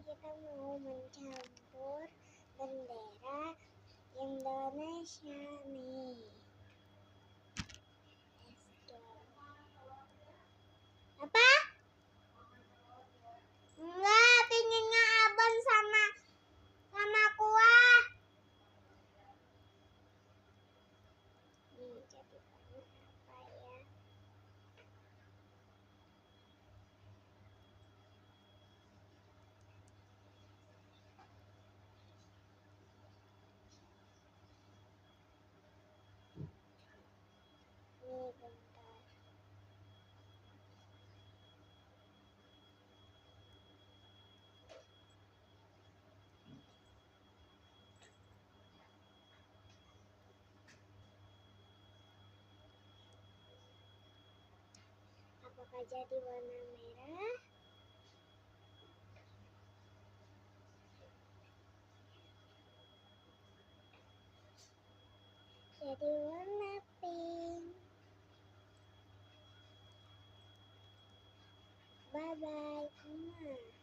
kita mau mencampur bendera Indonesia nih. Apa? Enggak, pinginnya abon sama kuah. Nih, jadi apa ya? Nih, bentar. Apakah jadi warna merah? Jadi warna pink. Bye-bye, Mama.